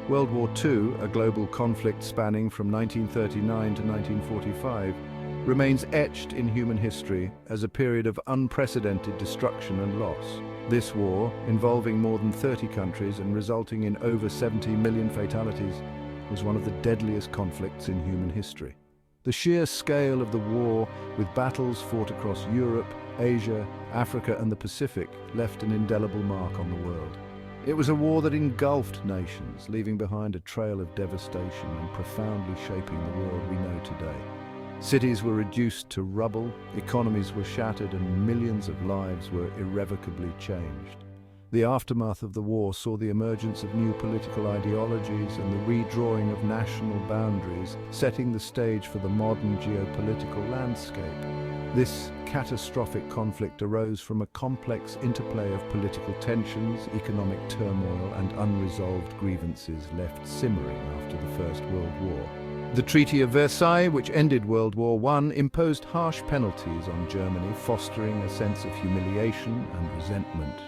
World War II, a global conflict spanning from 1939 to 1945, remains etched in human history as a period of unprecedented destruction and loss. This war, involving more than 30 countries and resulting in over 70 million fatalities, was one of the deadliest conflicts in human history. The sheer scale of the war, with battles fought across Europe, Asia, Africa and the Pacific, left an indelible mark on the world. It was a war that engulfed nations, leaving behind a trail of devastation and profoundly shaping the world we know today. Cities were reduced to rubble, economies were shattered, and millions of lives were irrevocably changed. The aftermath of the war saw the emergence of new political ideologies and the redrawing of national boundaries, setting the stage for the modern geopolitical landscape. This catastrophic conflict arose from a complex interplay of political tensions, economic turmoil, and unresolved grievances left simmering after the First World War. The Treaty of Versailles, which ended World War I, imposed harsh penalties on Germany, fostering a sense of humiliation and resentment.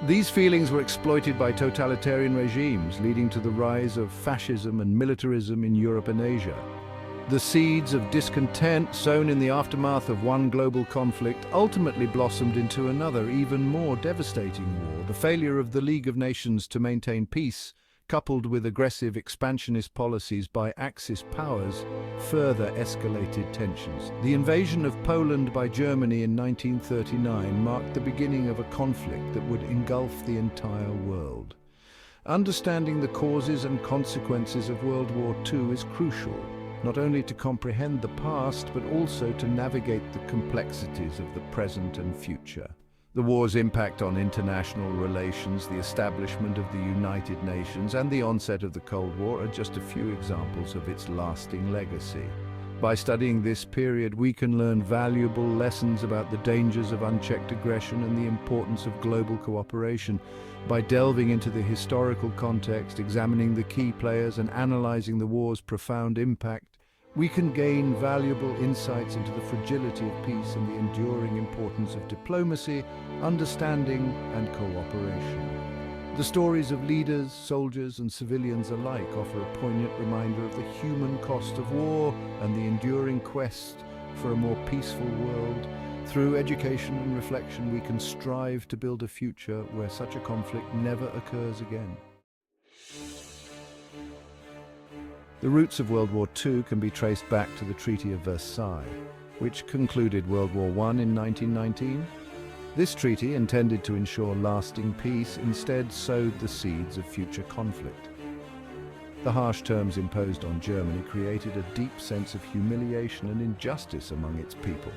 These feelings were exploited by totalitarian regimes, leading to the rise of fascism and militarism in Europe and Asia. The seeds of discontent sown in the aftermath of one global conflict ultimately blossomed into another, even more devastating war. The failure of the League of Nations to maintain peace, coupled with aggressive expansionist policies by Axis powers, further escalated tensions. The invasion of Poland by Germany in 1939 marked the beginning of a conflict that would engulf the entire world. Understanding the causes and consequences of World War II is crucial, not only to comprehend the past, but also to navigate the complexities of the present and future. The war's impact on international relations, the establishment of the United Nations, and the onset of the Cold War are just a few examples of its lasting legacy. By studying this period, we can learn valuable lessons about the dangers of unchecked aggression and the importance of global cooperation. By delving into the historical context, examining the key players, and analyzing the war's profound impact, we can gain valuable insights into the fragility of peace and the enduring importance of diplomacy, understanding, and cooperation. The stories of leaders, soldiers, and civilians alike offer a poignant reminder of the human cost of war and the enduring quest for a more peaceful world. Through education and reflection, we can strive to build a future where such a conflict never occurs again. The roots of World War II can be traced back to the Treaty of Versailles, which concluded World War I in 1919. This treaty, intended to ensure lasting peace, instead sowed the seeds of future conflict. The harsh terms imposed on Germany created a deep sense of humiliation and injustice among its people.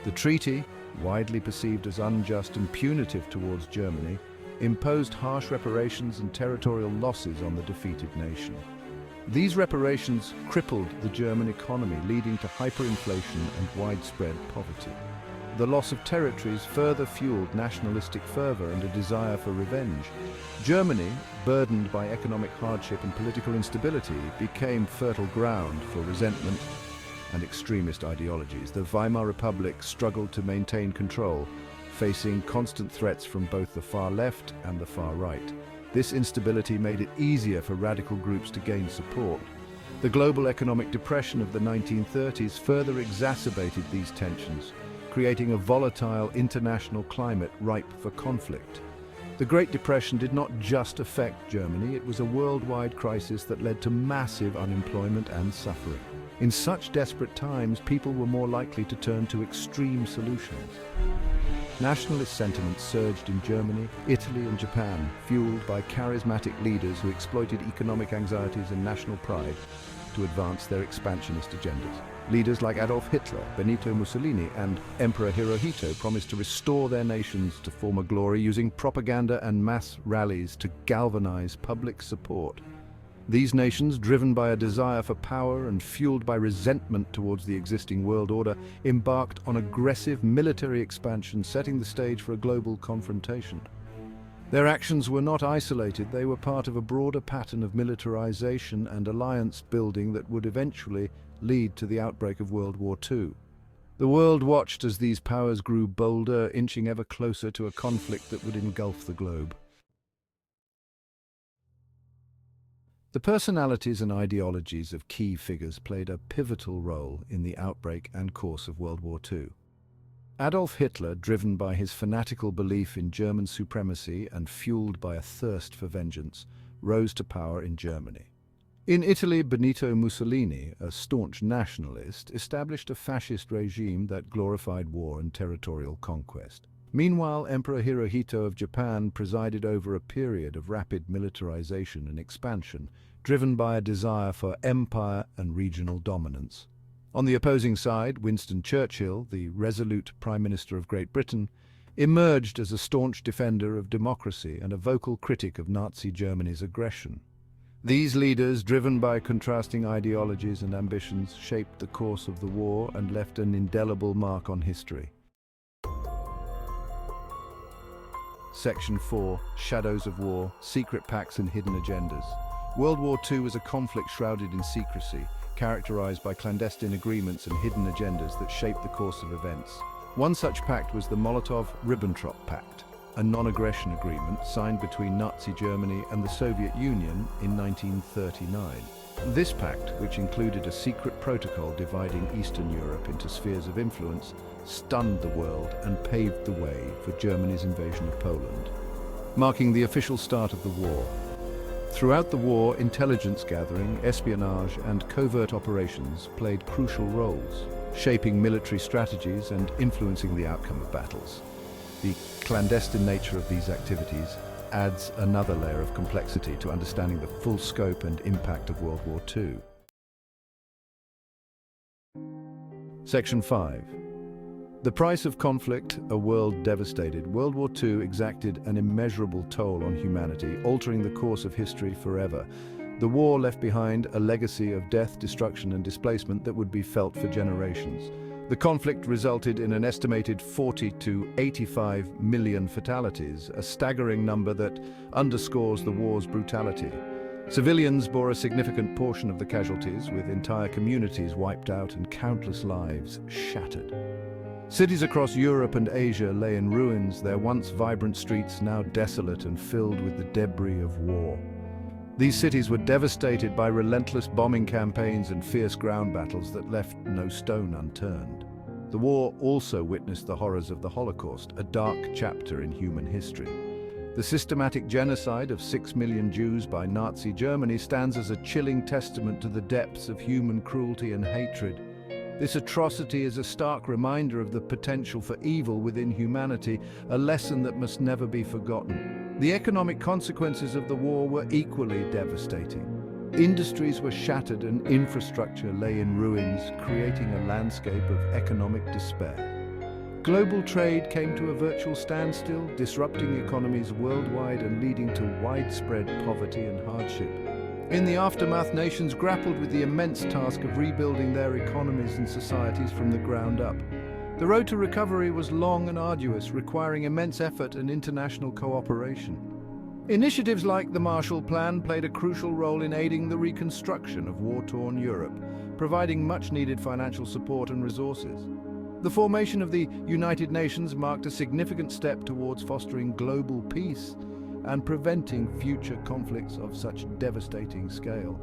The treaty, widely perceived as unjust and punitive towards Germany, imposed harsh reparations and territorial losses on the defeated nation. These reparations crippled the German economy, leading to hyperinflation and widespread poverty. The loss of territories further fueled nationalistic fervor and a desire for revenge. Germany, burdened by economic hardship and political instability, became fertile ground for resentment and extremist ideologies. The Weimar Republic struggled to maintain control, facing constant threats from both the far left and the far right. This instability made it easier for radical groups to gain support. The global economic depression of the 1930s further exacerbated these tensions, creating a volatile international climate ripe for conflict. The Great Depression did not just affect Germany, it was a worldwide crisis that led to massive unemployment and suffering. In such desperate times, people were more likely to turn to extreme solutions. Nationalist sentiments surged in Germany, Italy and Japan, fueled by charismatic leaders who exploited economic anxieties and national pride to advance their expansionist agendas. Leaders like Adolf Hitler, Benito Mussolini and Emperor Hirohito promised to restore their nations to former glory using propaganda and mass rallies to galvanize public support. These nations, driven by a desire for power and fueled by resentment towards the existing world order, embarked on aggressive military expansion, setting the stage for a global confrontation. Their actions were not isolated, they were part of a broader pattern of militarization and alliance building that would eventually lead to the outbreak of World War II. The world watched as these powers grew bolder, inching ever closer to a conflict that would engulf the globe. The personalities and ideologies of key figures played a pivotal role in the outbreak and course of World War II. Adolf Hitler, driven by his fanatical belief in German supremacy and fueled by a thirst for vengeance, rose to power in Germany. In Italy, Benito Mussolini, a staunch nationalist, established a fascist regime that glorified war and territorial conquest. Meanwhile, Emperor Hirohito of Japan presided over a period of rapid militarization and expansion, driven by a desire for empire and regional dominance. On the opposing side, Winston Churchill, the resolute Prime Minister of Great Britain, emerged as a staunch defender of democracy and a vocal critic of Nazi Germany's aggression. These leaders, driven by contrasting ideologies and ambitions, shaped the course of the war and left an indelible mark on history. Section 4. Shadows of War, Secret Pacts and Hidden Agendas. World War II was a conflict shrouded in secrecy, characterized by clandestine agreements and hidden agendas that shaped the course of events. One such pact was the Molotov-Ribbentrop Pact, a non-aggression agreement signed between Nazi Germany and the Soviet Union in 1939. This pact, which included a secret protocol dividing Eastern Europe into spheres of influence, stunned the world and paved the way for Germany's invasion of Poland, marking the official start of the war. Throughout the war, intelligence gathering, espionage, and covert operations played crucial roles, shaping military strategies and influencing the outcome of battles. The clandestine nature of these activities adds another layer of complexity to understanding the full scope and impact of World War II. Section 5. The price of conflict, a world devastated. World War II exacted an immeasurable toll on humanity, altering the course of history forever. The war left behind a legacy of death, destruction, and displacement that would be felt for generations. The conflict resulted in an estimated 40 to 85 million fatalities, a staggering number that underscores the war's brutality. Civilians bore a significant portion of the casualties, with entire communities wiped out and countless lives shattered. Cities across Europe and Asia lay in ruins, their once vibrant streets now desolate and filled with the debris of war. These cities were devastated by relentless bombing campaigns and fierce ground battles that left no stone unturned. The war also witnessed the horrors of the Holocaust, a dark chapter in human history. The systematic genocide of 6 million Jews by Nazi Germany stands as a chilling testament to the depths of human cruelty and hatred. This atrocity is a stark reminder of the potential for evil within humanity, a lesson that must never be forgotten. The economic consequences of the war were equally devastating. Industries were shattered and infrastructure lay in ruins, creating a landscape of economic despair. Global trade came to a virtual standstill, disrupting economies worldwide and leading to widespread poverty and hardship. In the aftermath, nations grappled with the immense task of rebuilding their economies and societies from the ground up. The road to recovery was long and arduous, requiring immense effort and international cooperation. Initiatives like the Marshall Plan played a crucial role in aiding the reconstruction of war-torn Europe, providing much-needed financial support and resources. The formation of the United Nations marked a significant step towards fostering global peace and preventing future conflicts of such devastating scale.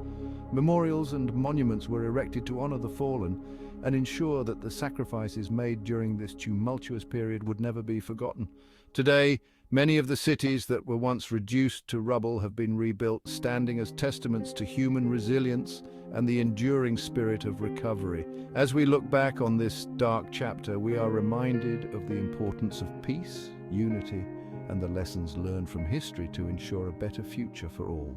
Memorials and monuments were erected to honor the fallen and ensure that the sacrifices made during this tumultuous period would never be forgotten. Today, many of the cities that were once reduced to rubble have been rebuilt, standing as testaments to human resilience and the enduring spirit of recovery. As we look back on this dark chapter, we are reminded of the importance of peace, unity, and the lessons learned from history to ensure a better future for all.